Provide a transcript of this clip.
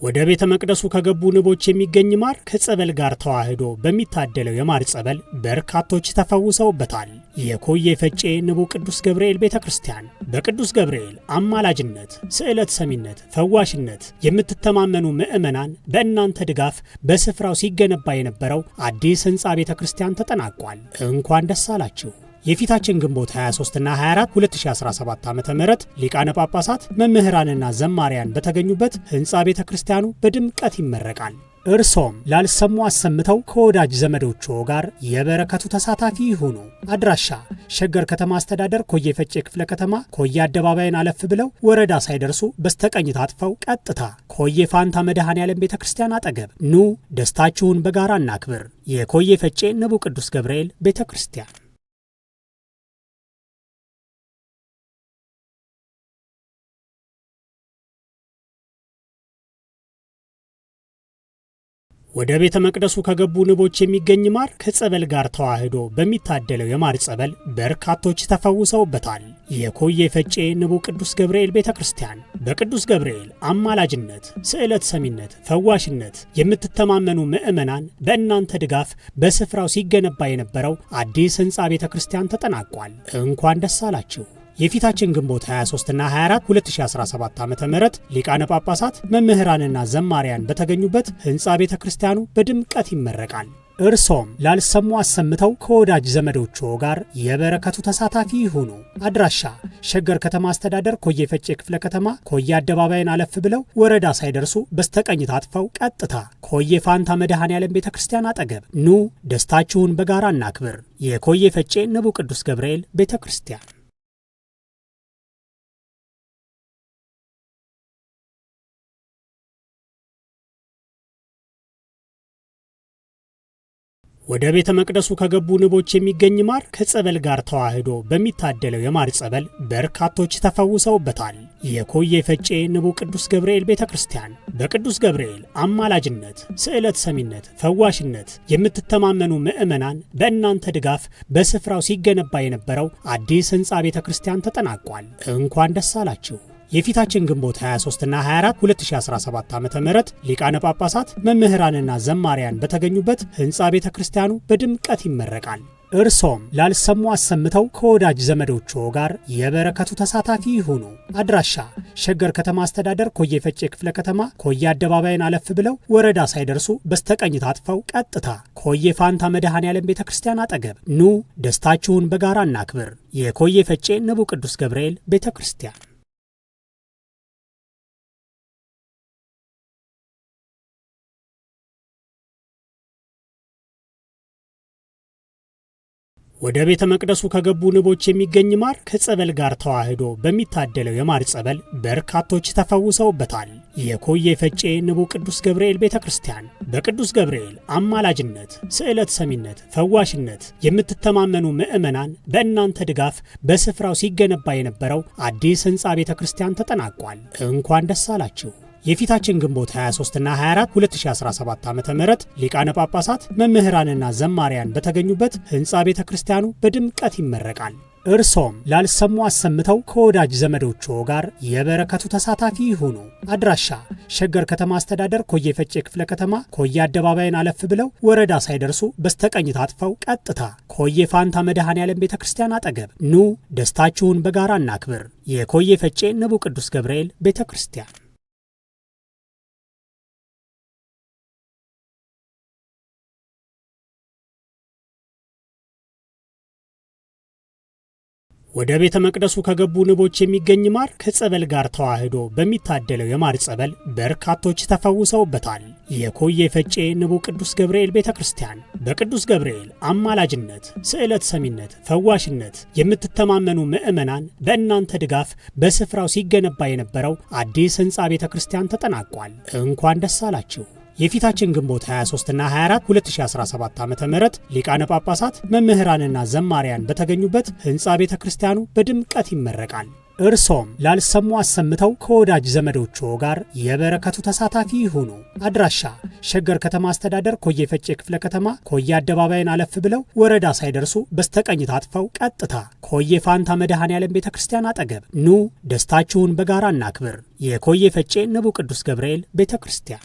ወደ ቤተ መቅደሱ ከገቡ ንቦች የሚገኝ ማር ከጸበል ጋር ተዋህዶ በሚታደለው የማር ጸበል በርካቶች ተፈውሰውበታል። የኮዬ ፈጬ ንቡ ቅዱስ ገብርኤል ቤተ ክርስቲያን በቅዱስ ገብርኤል አማላጅነት፣ ስዕለት ሰሚነት፣ ፈዋሽነት የምትተማመኑ ምዕመናን በእናንተ ድጋፍ በስፍራው ሲገነባ የነበረው አዲስ ሕንፃ ቤተ ክርስቲያን ተጠናቋል። እንኳን ደስ አላችሁ። የፊታችን ግንቦት 23 እና 24 2017 ዓ.ም ሊቃነ ጳጳሳት መምህራንና ዘማሪያን በተገኙበት ሕንፃ ቤተ ክርስቲያኑ በድምቀት ይመረቃል። እርሶም ላልሰሙ አሰምተው ከወዳጅ ዘመዶቹ ጋር የበረከቱ ተሳታፊ ይሁኑ። አድራሻ ሸገር ከተማ አስተዳደር ኮዬ ፈጬ ክፍለ ከተማ ኮዬ አደባባይን አለፍ ብለው ወረዳ ሳይደርሱ በስተቀኝ ታጥፈው ቀጥታ ኮዬ ፋንታ መድኃኔዓለም ቤተ ክርስቲያን አጠገብ ኑ፣ ደስታችሁን በጋራ እናክብር። የኮዬ ፈጬ ንቡ ቅዱስ ገብርኤል ቤተ ክርስቲያን። ወደ ቤተ መቅደሱ ከገቡ ንቦች የሚገኝ ማር ከጸበል ጋር ተዋህዶ በሚታደለው የማር ጸበል በርካቶች ተፈውሰውበታል። የኮዬ ፈጬ ንቡ ቅዱስ ገብርኤል ቤተ ክርስቲያን በቅዱስ ገብርኤል አማላጅነት፣ ስዕለት ሰሚነት፣ ፈዋሽነት የምትተማመኑ ምዕመናን በእናንተ ድጋፍ በስፍራው ሲገነባ የነበረው አዲስ ሕንፃ ቤተ ክርስቲያን ተጠናቋል። እንኳን ደስ አላችሁ። የፊታችን ግንቦት 23 እና 24 2017 ዓ.ም ሊቃነ ጳጳሳት መምህራንና ዘማሪያን በተገኙበት ሕንፃ ቤተ ክርስቲያኑ በድምቀት ይመረቃል። እርሶም ላልሰሙ አሰምተው ከወዳጅ ዘመዶቹ ጋር የበረከቱ ተሳታፊ ይሁኑ። አድራሻ ሸገር ከተማ አስተዳደር ኮዬ ፈጬ ክፍለ ከተማ ኮዬ አደባባይን አለፍ ብለው ወረዳ ሳይደርሱ በስተቀኝ ታጥፈው ቀጥታ ኮዬ ፋንታ መድኃኔዓለም ቤተ ክርስቲያን አጠገብ ኑ፣ ደስታችሁን በጋራ እናክብር። የኮዬ ፈጬ ንቡ ቅዱስ ገብርኤል ቤተ ክርስቲያን። ወደ ቤተ መቅደሱ ከገቡ ንቦች የሚገኝ ማር ከጸበል ጋር ተዋህዶ በሚታደለው የማር ጸበል በርካቶች ተፈውሰውበታል። የኮዬ ፈጬ ንቡ ቅዱስ ገብርኤል ቤተ ክርስቲያን በቅዱስ ገብርኤል አማላጅነት፣ ስዕለት ሰሚነት፣ ፈዋሽነት የምትተማመኑ ምዕመናን በእናንተ ድጋፍ በስፍራው ሲገነባ የነበረው አዲስ ሕንፃ ቤተ ክርስቲያን ተጠናቋል። እንኳን ደስ አላችሁ። የፊታችን ግንቦት 23 እና 24 2017 ዓ.ም ሊቃነ ጳጳሳት መምህራንና ዘማሪያን በተገኙበት ሕንፃ ቤተ ክርስቲያኑ በድምቀት ይመረቃል። እርሶም ላልሰሙ አሰምተው ከወዳጅ ዘመዶቹ ጋር የበረከቱ ተሳታፊ ይሁኑ። አድራሻ ሸገር ከተማ አስተዳደር ኮዬ ፈጬ ክፍለ ከተማ ኮዬ አደባባይን አለፍ ብለው ወረዳ ሳይደርሱ በስተቀኝ ታጥፈው ቀጥታ ኮዬ ፋንታ መድኃኔዓለም ቤተ ክርስቲያን አጠገብ ኑ፣ ደስታችሁን በጋራ እናክብር። የኮዬ ፈጬ ንቡ ቅዱስ ገብርኤል ቤተ ክርስቲያን። ወደ ቤተ መቅደሱ ከገቡ ንቦች የሚገኝ ማር ከጸበል ጋር ተዋህዶ በሚታደለው የማር ጸበል በርካቶች ተፈውሰውበታል። የኮዬ ፈጬ ንቡ ቅዱስ ገብርኤል ቤተ ክርስቲያን በቅዱስ ገብርኤል አማላጅነት፣ ስዕለት ሰሚነት፣ ፈዋሽነት የምትተማመኑ ምዕመናን በእናንተ ድጋፍ በስፍራው ሲገነባ የነበረው አዲስ ሕንፃ ቤተ ክርስቲያን ተጠናቋል። እንኳን ደስ አላችሁ። የፊታችን ግንቦት 23 እና 24 2017 ዓ.ም ሊቃነ ጳጳሳት መምህራንና ዘማሪያን በተገኙበት ሕንፃ ቤተ ክርስቲያኑ በድምቀት ይመረቃል። እርሶም ላልሰሙ አሰምተው ከወዳጅ ዘመዶቹ ጋር የበረከቱ ተሳታፊ ይሁኑ። አድራሻ ሸገር ከተማ አስተዳደር ኮዬ ፈጬ ክፍለ ከተማ ኮዬ አደባባይን አለፍ ብለው ወረዳ ሳይደርሱ በስተቀኝ ታጥፈው ቀጥታ ኮዬ ፋንታ መድኃኔዓለም ቤተ ክርስቲያን አጠገብ ኑ፣ ደስታችሁን በጋራ እናክብር። የኮዬ ፈጬ ንቡ ቅዱስ ገብርኤል ቤተ ክርስቲያን። ወደ ቤተ መቅደሱ ከገቡ ንቦች የሚገኝ ማር ከጸበል ጋር ተዋህዶ በሚታደለው የማር ጸበል በርካቶች ተፈውሰውበታል። የኮዬ ፈጬ ንቡ ቅዱስ ገብርኤል ቤተ ክርስቲያን በቅዱስ ገብርኤል አማላጅነት፣ ስዕለት ሰሚነት፣ ፈዋሽነት የምትተማመኑ ምዕመናን በእናንተ ድጋፍ በስፍራው ሲገነባ የነበረው አዲስ ሕንፃ ቤተ ክርስቲያን ተጠናቋል። እንኳን ደስ አላችሁ። የፊታችን ግንቦት 23 እና 24 2017 ዓ.ም ሊቃነ ጳጳሳት መምህራንና ዘማሪያን በተገኙበት ሕንፃ ቤተ ክርስቲያኑ በድምቀት ይመረቃል። እርሶም ላልሰሙ አሰምተው ከወዳጅ ዘመዶቹ ጋር የበረከቱ ተሳታፊ ይሁኑ። አድራሻ ሸገር ከተማ አስተዳደር ኮዬ ፈጬ ክፍለ ከተማ ኮዬ አደባባይን አለፍ ብለው ወረዳ ሳይደርሱ በስተቀኝ ታጥፈው ቀጥታ ኮዬ ፋንታ መድኃኔዓለም ቤተክርስቲያን አጠገብ ኑ። ደስታችሁን በጋራ እናክብር። የኮዬ ፈጬ ንቡ ቅዱስ ገብርኤል ቤተክርስቲያን